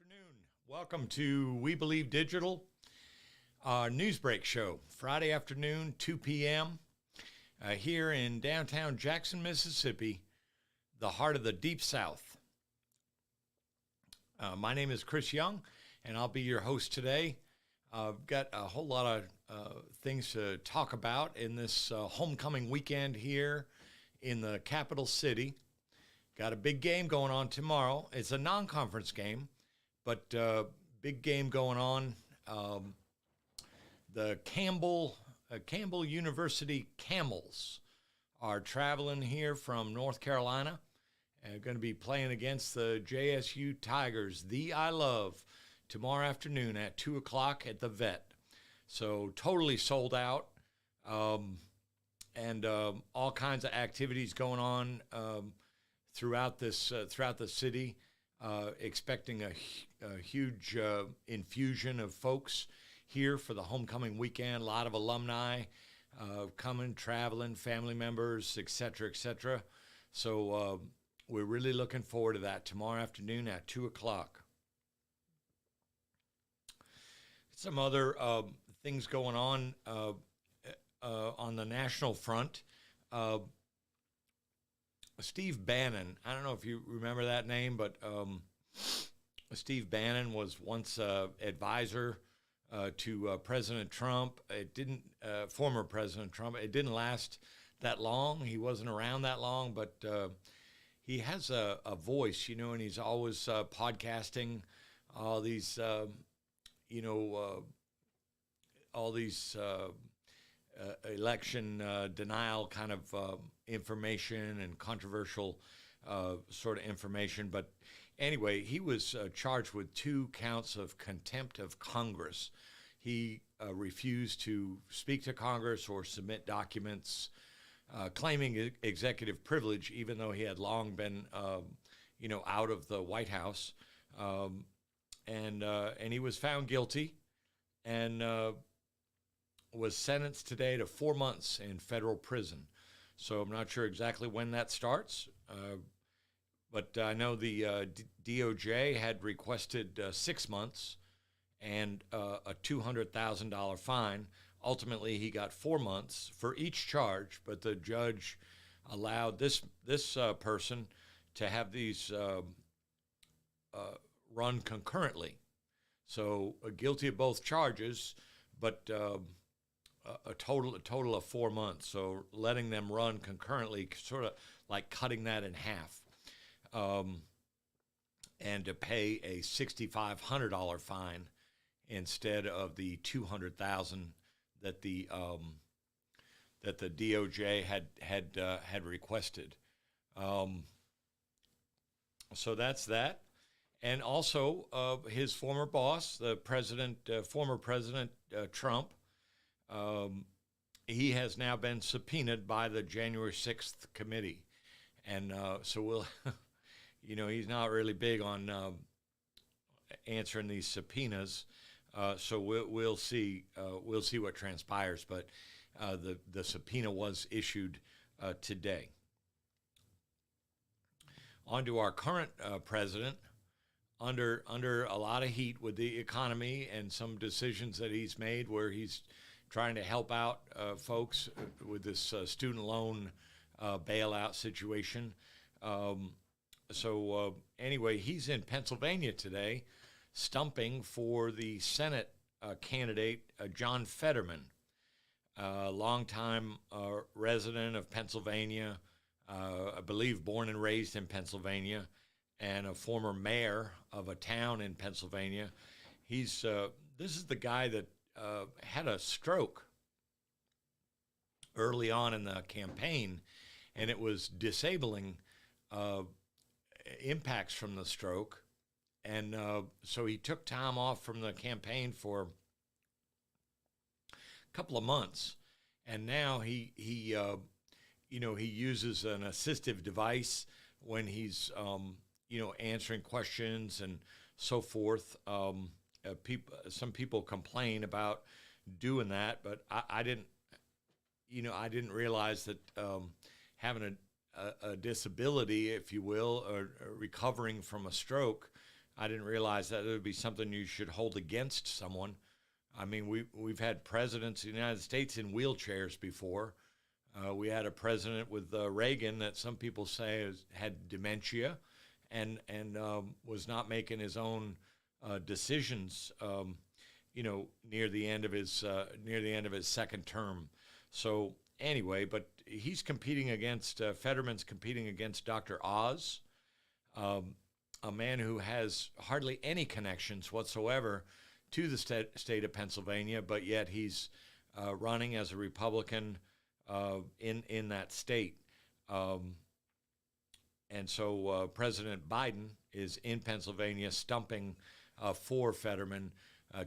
afternoon. Welcome to We Believe Digital, our news break show, Friday afternoon, 2 p.m., here in downtown Jackson, Mississippi, the heart of the Deep South. My name is Chris Young, and I'll be your host today. I've got a whole lot of things to talk about in this homecoming weekend here in the capital city. Got a big game going on tomorrow. It's a non-conference game, but big game going on. The Campbell University Camels are traveling here from North Carolina and going to be playing against the JSU Tigers, the I Love, tomorrow afternoon at 2 o'clock at the Vet. So totally sold out, and all kinds of activities going on throughout the city. Expecting a huge infusion of folks here for the homecoming weekend. A lot of alumni coming, traveling, family members, et cetera, et cetera. So we're really looking forward to that tomorrow afternoon at 2 o'clock. Some other things going on the national front. Steve Bannon, I don't know if you remember that name, but Steve Bannon was once advisor to President Trump. Former President Trump. It didn't last that long. He wasn't around that long, but he has a voice, and he's always podcasting all these, election denial kind of information and controversial sort of information. But anyway, he was charged with 2 counts of contempt of Congress. He refused to speak to Congress or submit documents claiming executive privilege, even though he had long been, out of the White House. And he was found guilty and was sentenced today to 4 months in federal prison. So I'm not sure exactly when that starts, but I know the DOJ had requested 6 months and a $200,000 fine. Ultimately, he got 4 months for each charge, but the judge allowed this person to have these run concurrently. So guilty of both charges, but a total of 4 months. So letting them run concurrently, sort of like cutting that in half, and to pay a $6,500 fine instead of the $200,000 that the DOJ had requested. So that's that. And also his former boss, former President Trump. He has now been subpoenaed by the January 6th committee. And so we'll, he's not really big on answering these subpoenas. So we'll see what transpires. But the subpoena was issued today. On to our current president. Under a lot of heat with the economy and some decisions that he's made where he's trying to help out folks with this student loan bailout situation. Anyway, he's in Pennsylvania today, stumping for the Senate candidate, John Fetterman, a longtime resident of Pennsylvania, I believe born and raised in Pennsylvania, and a former mayor of a town in Pennsylvania. This is the guy that had a stroke early on in the campaign, and it was disabling impacts from the stroke. And so he took time off from the campaign for a couple of months. And now he uses an assistive device when he's, answering questions and so forth. Some people complain about doing that, but I didn't realize that having a disability, if you will, or recovering from a stroke, I didn't realize that it would be something you should hold against someone. I mean, we've had presidents of the United States in wheelchairs before. We had a president with Reagan that some people say had dementia, and was not making his own decisions. Near the end of his second term. So anyway, but he's competing against Fetterman's competing against Dr. Oz, um, a man who has hardly any connections whatsoever to the state of Pennsylvania, but yet he's running as a Republican in that state. Um, and so President Biden is in Pennsylvania stumping for Fetterman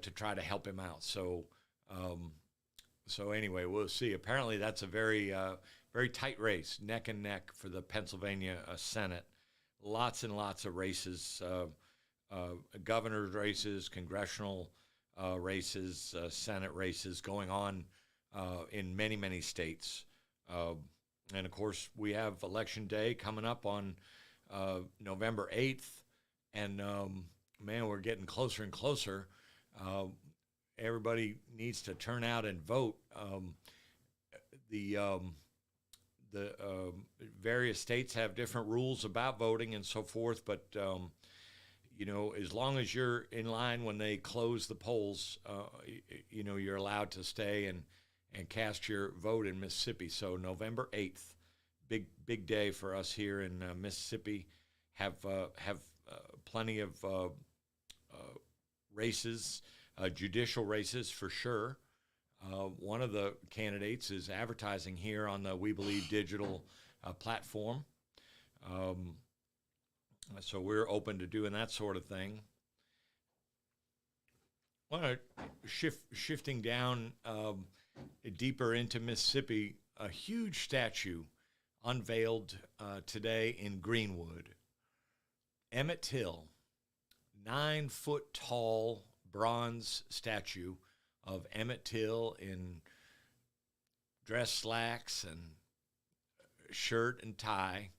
to try to help him out. Um, so anyway, we'll see. Apparently, that's a very tight race, neck and neck for the Pennsylvania Senate. Lots and lots of races, governor's races, congressional races, Senate races going on in many states. And of course, we have Election Day coming up on November 8th, and man, we're getting closer and closer. Uh, Everybody needs to turn out and vote. The various states have different rules about voting and so forth, but as long as you're in line when they close the polls, you're allowed to stay and cast your vote in Mississippi. So November 8th, big day for us here in Mississippi. Have plenty of races, judicial races for sure. One of the candidates is advertising here on the We Believe digital platform. So we're open to doing that sort of thing. I want to shifting down deeper into Mississippi, a huge statue unveiled today in Greenwood. Emmett Till, 9-foot tall bronze statue of Emmett Till in dress slacks and shirt and tie,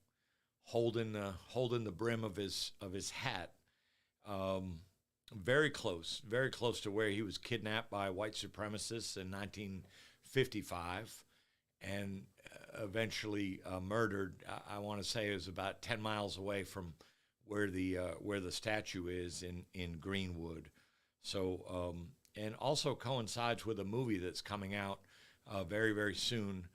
holding the brim of his hat. Very close to where he was kidnapped by white supremacists in 1955 and eventually murdered. I want to say it was about 10 miles away from where the statue is in Greenwood. So and also coincides with a movie that's coming out very soon,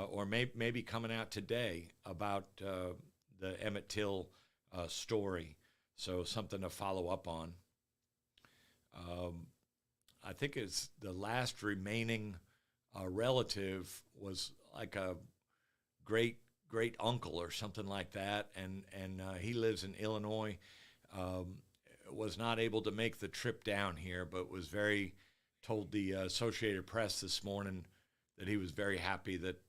or maybe coming out today about the Emmett Till story. So something to follow up on. I think it's the last remaining relative was like a great uncle or something like that, and he lives in Illinois. Was not able to make the trip down here, but told the Associated Press this morning that he was very happy that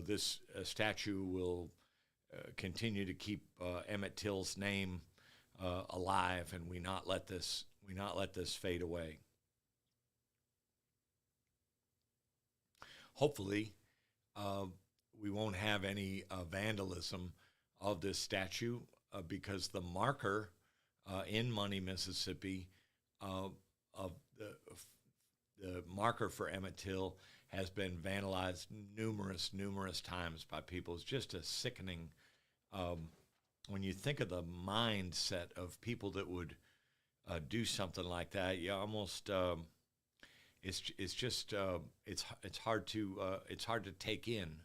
this statue will continue to keep Emmett Till's name alive, and we not let this fade away. Hopefully, we won't have any vandalism of this statue because the marker in Money, Mississippi, of the marker for Emmett Till has been vandalized numerous times by people. It's just a sickening. When you think of the mindset of people that would do something like that, you almost it's hard to take in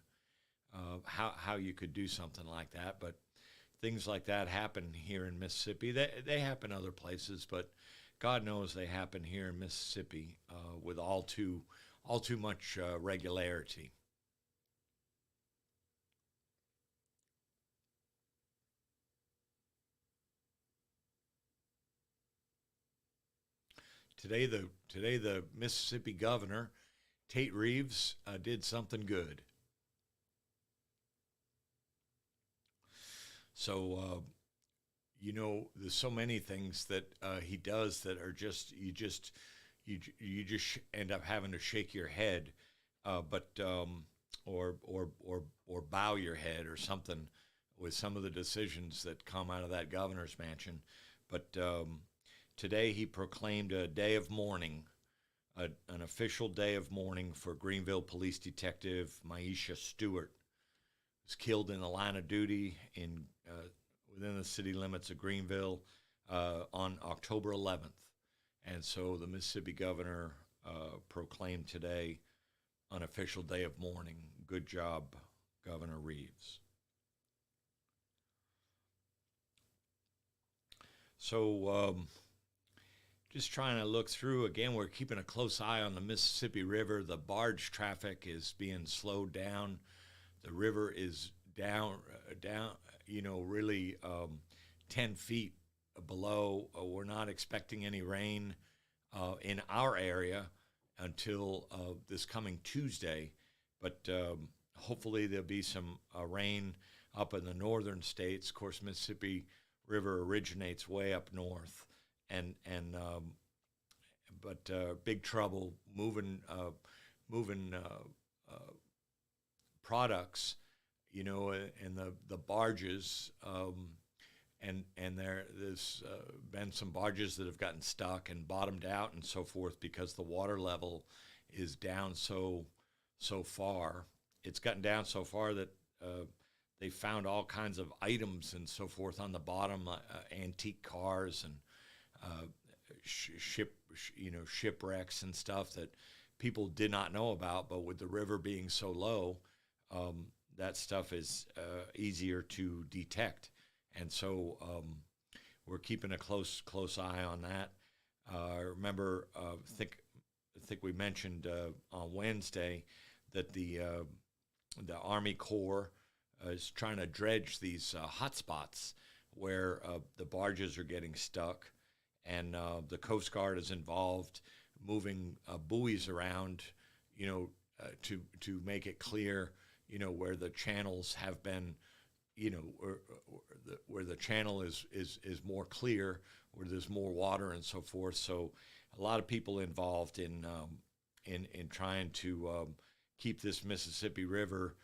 how you could do something like that. But things like that happen here in Mississippi. They happen other places, but God knows they happen here in Mississippi with all too much regularity. Today the Mississippi governor, Tate Reeves, did something good. So, there's so many things that he does that are just you just end up having to shake your head, or bow your head or something with some of the decisions that come out of that governor's mansion. But today he proclaimed a day of mourning, an official day of mourning for Greenville Police Detective Maisha Stewart, who was killed in the line of duty in within the city limits of Greenville on October 11th. And so the Mississippi governor proclaimed today an official day of mourning. Good job, Governor Reeves. So just trying to look through, again, we're keeping a close eye on the Mississippi River. The barge traffic is being slowed down. The river is down, really 10 feet below. We're not expecting any rain in our area until this coming Tuesday, but hopefully there'll be some rain up in the northern states. Of course, Mississippi River originates way up north, but big trouble moving products, in the barges, and there's been some barges that have gotten stuck and bottomed out and so forth because the water level is down so far. It's gotten down so far that they found all kinds of items and so forth on the bottom, antique cars and shipwrecks and stuff that people did not know about. But with the river being so low, that stuff is easier to detect, and so we're keeping a close eye on that. Remember, I think we mentioned on Wednesday that the Army Corps is trying to dredge these hot spots where the barges are getting stuck, and the Coast Guard is involved moving buoys around, to make it clear, where the channels have been, where the channel is more clear, where there's more water and so forth. So a lot of people involved in trying to keep this Mississippi River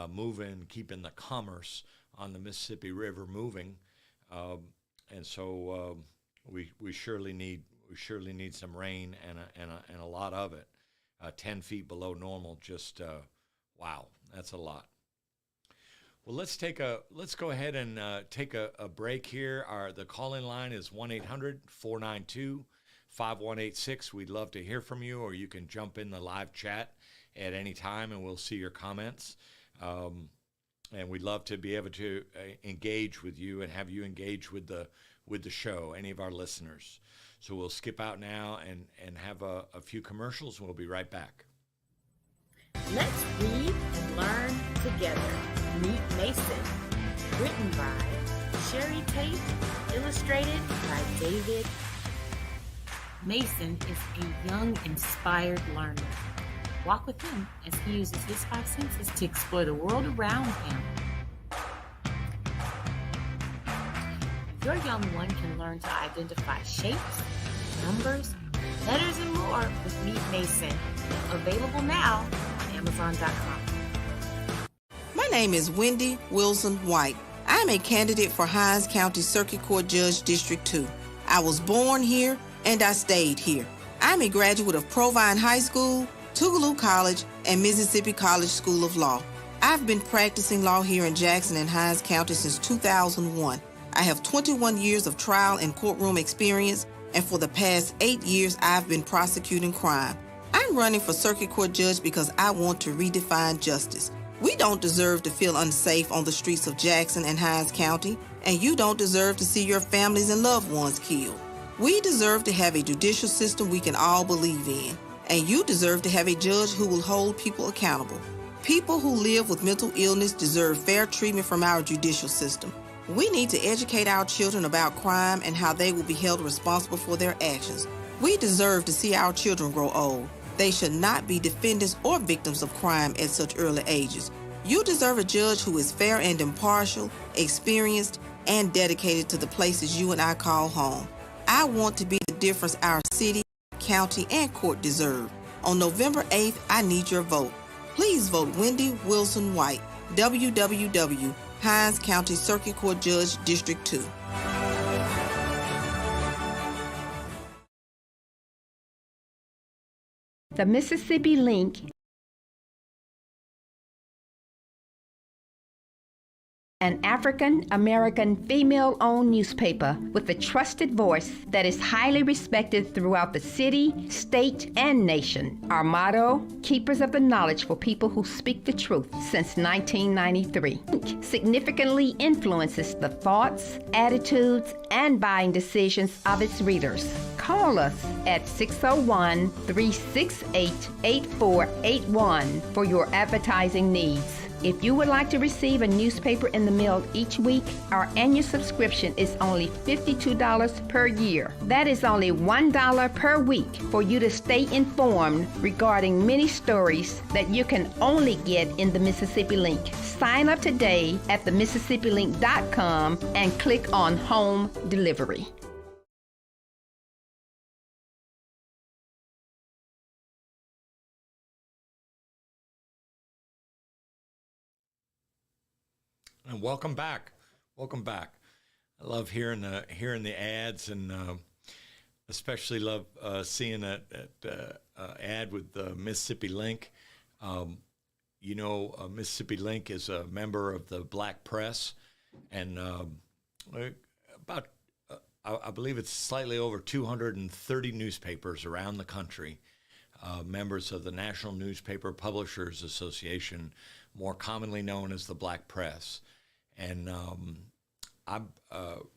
moving, keeping the commerce on the Mississippi River moving, and so we surely need some rain and a lot of it. 10 feet below normal, just wow, that's a lot. Well, let's go ahead and take a break here. The call-in line is 1-800-492-5186. We'd love to hear from you, or you can jump in the live chat at any time, and we'll see your comments. And we'd love to be able to engage with you and have you engage with the show, any of our listeners. So we'll skip out now and have a few commercials, and we'll be right back. Let's read and learn together. Meet Mason. Written by Sherry Tate. Illustrated by David. Mason is a young, inspired learner. Walk with him as he uses his 5 senses to explore the world around him. Your young one can learn to identify shapes, numbers, letters, and more with Meet Mason. Available now on Amazon.com. My name is Wendy Wilson White. I'm a candidate for Hinds County Circuit Court Judge District 2. I was born here and I stayed here. I'm a graduate of Provine High School, Tougaloo College, and Mississippi College School of Law. I've been practicing law here in Jackson and Hinds County since 2001. I have 21 years of trial and courtroom experience, and for the past 8 years, I've been prosecuting crime. I'm running for circuit court judge because I want to redefine justice. We don't deserve to feel unsafe on the streets of Jackson and Hinds County, and you don't deserve to see your families and loved ones killed. We deserve to have a judicial system we can all believe in, and you deserve to have a judge who will hold people accountable. People who live with mental illness deserve fair treatment from our judicial system. We need to educate our children about crime and how they will be held responsible for their actions. We deserve to see our children grow old. They should not be defendants or victims of crime at such early ages. You deserve a judge who is fair and impartial, experienced, and dedicated to the places you and I call home. I want to be the difference our city, county, and court deserve. On November 8th, I need your vote. Please vote Wendy Wilson White, www.hendcounty.gov. Hinds County Circuit Court Judge, District 2. The Mississippi Link, an African-American female-owned newspaper with a trusted voice that is highly respected throughout the city, state, and nation. Our motto, keepers of the knowledge for people who speak the truth, since 1993. Significantly influences the thoughts, attitudes, and buying decisions of its readers. Call us at 601-368-8481 for your advertising needs. If you would like to receive a newspaper in the mail each week, our annual subscription is only $52 per year. That is only $1 per week for you to stay informed regarding many stories that you can only get in the Mississippi Link. Sign up today at themississippi.link.com and click on Home Delivery. And welcome back. Welcome back. I love hearing the ads, and especially love seeing that ad with the Mississippi Link. Mississippi Link is a member of the Black Press, and I believe it's slightly over 230 newspapers around the country, members of the National Newspaper Publishers Association, more commonly known as the Black Press. And I'm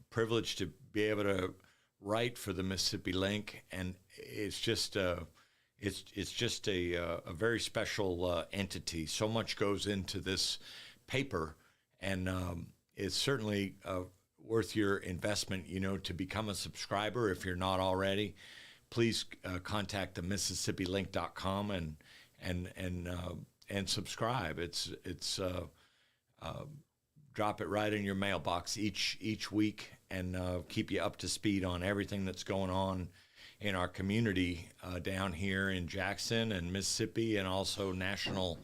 privileged to be able to write for the Mississippi Link, and it's just a very special entity. So much goes into this paper, and it's certainly worth your investment. To become a subscriber if you're not already. Please contact the MississippiLink.com and subscribe. It's drop it right in your mailbox each week, and keep you up to speed on everything that's going on in our community down here in Jackson and Mississippi, and also national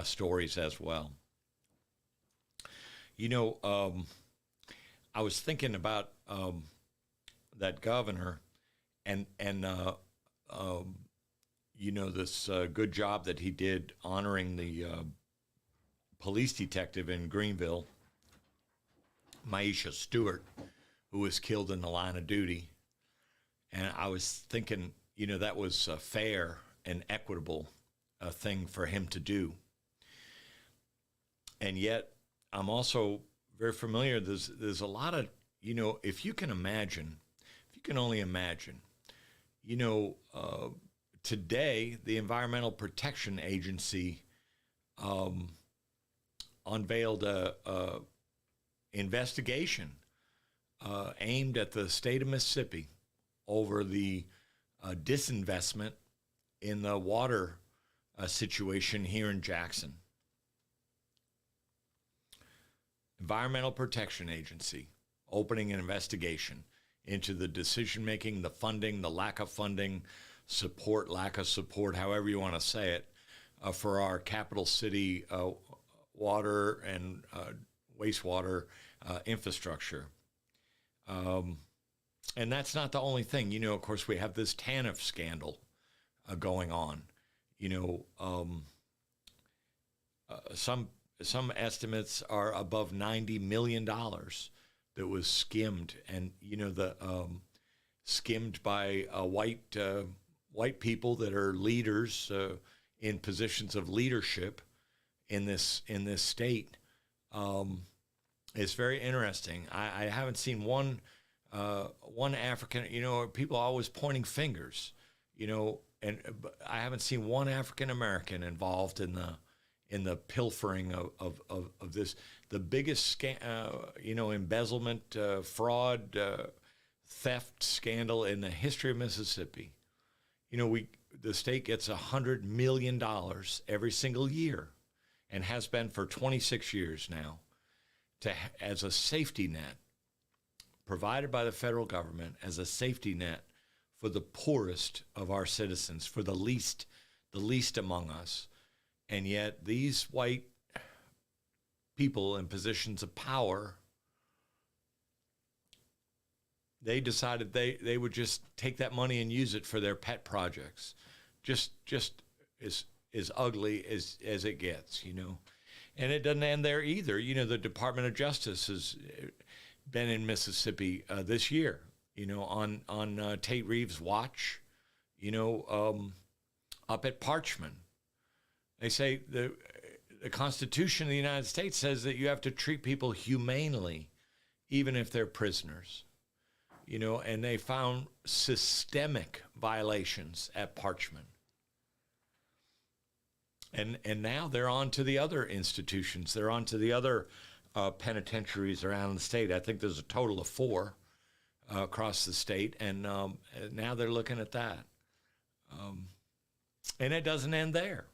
stories as well. I was thinking about that governor and this good job that he did honoring the police detective in Greenville, Maisha Stewart, who was killed in the line of duty. And I was thinking, that was a fair and equitable thing for him to do. And yet, I'm also very familiar. There's a lot of, if you can only imagine, today the Environmental Protection Agency unveiled a investigation aimed at the state of Mississippi over the disinvestment in the water situation here in Jackson. Environmental Protection Agency opening an investigation into the decision-making, the funding, the lack of funding, support, lack of support, however you want to say it, for our capital city water and wastewater infrastructure. And that's not the only thing. Of course, we have this TANF scandal going on. Some estimates are above $90 million that was skimmed, and skimmed by white people that are leaders in positions of leadership in this state. It's very interesting. I haven't seen one African. People are always pointing fingers. And I haven't seen one African American involved in the pilfering of this, the biggest embezzlement, fraud, theft scandal in the history of Mississippi. The state gets $100 million every single year, and has been for 26 years now, as a safety net, provided by the federal government as a safety net for the poorest of our citizens, for the least among us. And yet these white people in positions of power, they decided they would just take that money and use it for their pet projects. Just as ugly as it gets, you know. And it doesn't end there either. You know, the Department of Justice has been in Mississippi this year, you know, on Tate Reeves' watch, you know, up at Parchman. They say the Constitution of the United States says that you have to treat people humanely, even if they're prisoners, you know, and they found systemic violations at Parchman. And now they're on to the other institutions. They're on to the other penitentiaries around the state. I think there's a total of 4 across the state, and now they're looking at that. And it doesn't end there.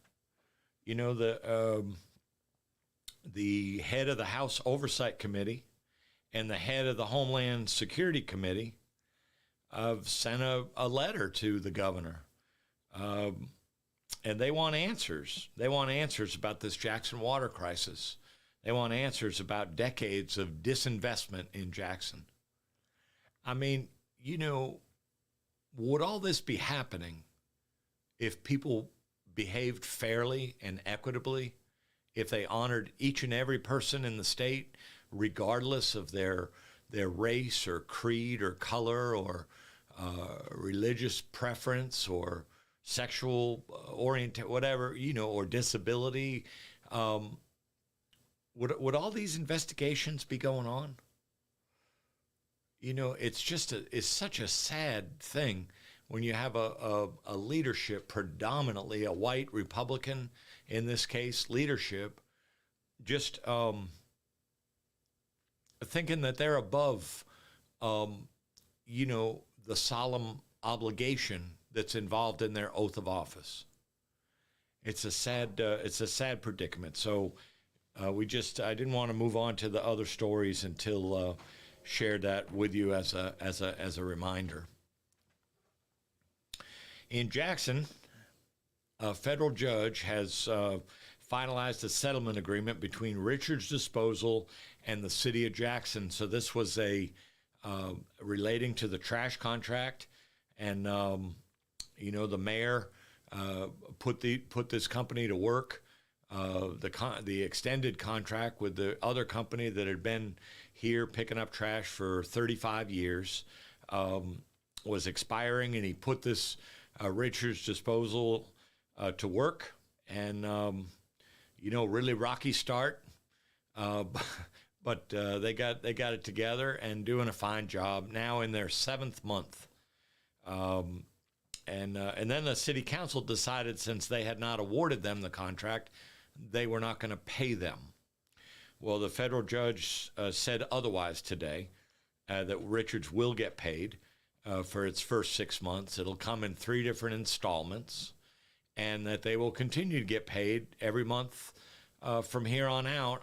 You know, the head of the House Oversight Committee and the head of the Homeland Security Committee have sent a letter to the governor. And they want answers. They want answers about this Jackson water crisis. They want answers about decades of disinvestment in Jackson. I mean, you know, would all this be happening if people behaved fairly and equitably, if they honored each and every person in the state, regardless of their race or creed or color or religious preference or sexual orientation, whatever, you know, or disability? Would all these investigations be going on? You know, it's such a sad thing when you have a leadership, predominantly a white Republican, in this case, leadership, just thinking that they're above, you know, the solemn obligation that's involved in their oath of office. It's a sad predicament. So I didn't want to move on to the other stories until shared that with you as a reminder. In Jackson, a federal judge has finalized a settlement agreement between Richards Disposal and the city of Jackson. So this was relating to the trash contract, and you know, the mayor put this company to work. The extended contract with the other company that had been here picking up trash for 35 years was expiring, and he put this Richards Disposal to work. And you know, really rocky start, but they got it together and doing a fine job now in their 7th month. And then the city council decided, since they had not awarded them the contract, they were not going to pay them. Well, the federal judge said otherwise today, that Richards will get paid for its first 6 months. It'll come in 3 different installments, and that they will continue to get paid every month from here on out,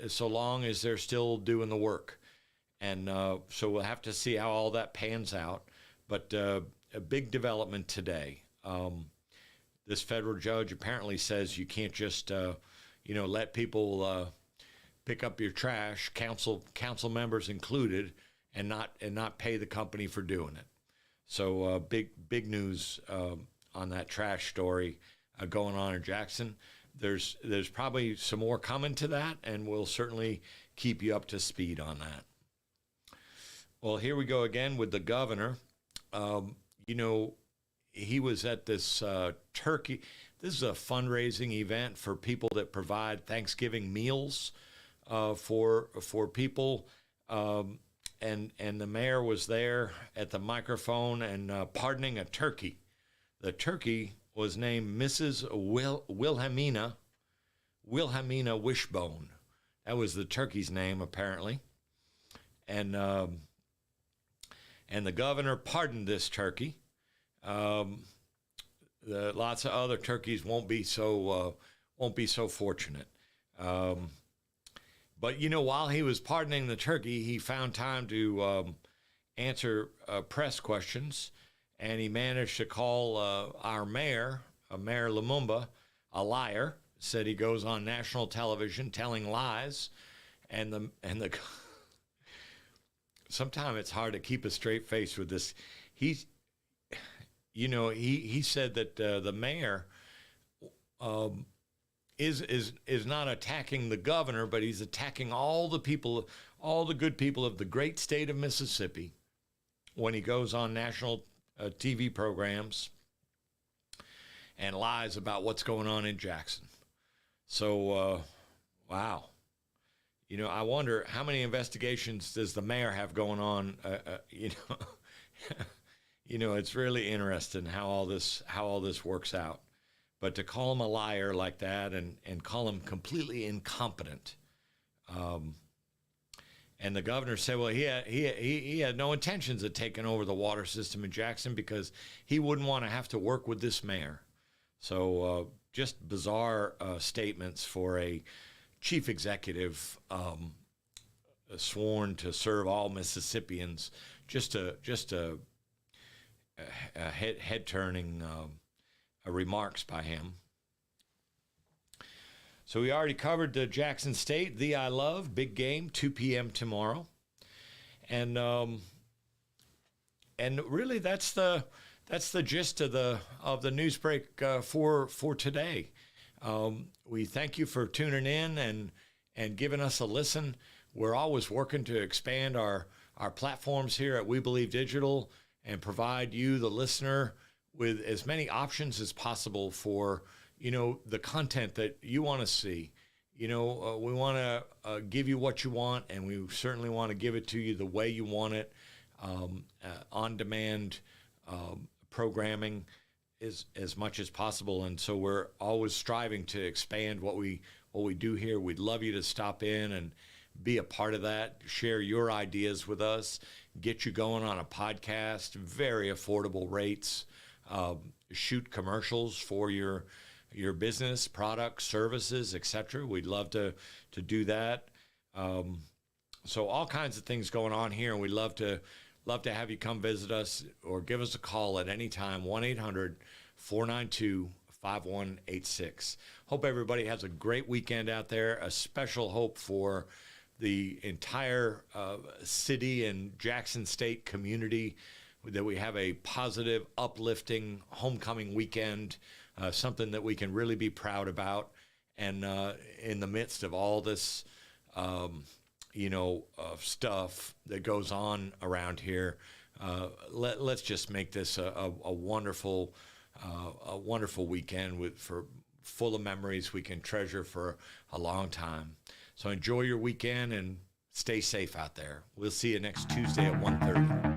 so long as they're still doing the work. And so we'll have to see how all that pans out. But a big development today. This federal judge apparently says you can't just, you know, let people pick up your trash, council members included, and not pay the company for doing it. So big news on that trash story going on in Jackson. There's probably some more coming to that, and we'll certainly keep you up to speed on that. Well, here we go again with the governor. You know, he was at this turkey. This is a fundraising event for people that provide Thanksgiving meals for people. And the mayor was there at the microphone and pardoning a turkey. The turkey was named Mrs. Wilhelmina Wishbone. That was the turkey's name, apparently. And the governor pardoned this turkey. Lots of other turkeys won't be so fortunate. But you know, while he was pardoning the turkey, he found time to answer press questions, and he managed to call our mayor, Mayor Lumumba, a liar, said he goes on national television telling lies, and the sometimes it's hard to keep a straight face with this. He said that the mayor is not attacking the governor, but he's attacking all the people, all the good people of the great state of Mississippi when he goes on national TV programs and lies about what's going on in Jackson. So, wow. I wonder how many investigations does the mayor have going on? It's really interesting how all this works out. But to call him a liar like that and call him completely incompetent, and the governor said, well, he had no intentions of taking over the water system in Jackson because he wouldn't want to have to work with this mayor. So just bizarre statements for a chief executive sworn to serve all Mississippians. Just a head turning remarks by him. So we already covered the Jackson State, the I Love, big game, 2 p.m. tomorrow. And really that's the gist of the newsbreak for today. We thank you for tuning in and giving us a listen. We're always working to expand our platforms here at We Believe Digital and provide you, the listener, with as many options as possible for, the content that you want to see. We want to give you what you want, and we certainly want to give it to you the way you want it. On-demand programming is as much as possible, and so we're always striving to expand what we do here. We'd love you to stop in and be a part of that, share your ideas with us, get you going on a podcast, very affordable rates, shoot commercials for your business, products, services, etc. We'd love to do that. So all kinds of things going on here, and we'd love to have you come visit us or give us a call at any time, 1-800-492-5186. Hope everybody has a great weekend out there. A special hope for the entire city and Jackson State community, that we have a positive, uplifting homecoming weekend, something that we can really be proud about. And in the midst of all this, stuff that goes on around here, let's just make this a wonderful weekend full of memories we can treasure for a long time. So enjoy your weekend and stay safe out there. We'll see you next Tuesday at 1:30.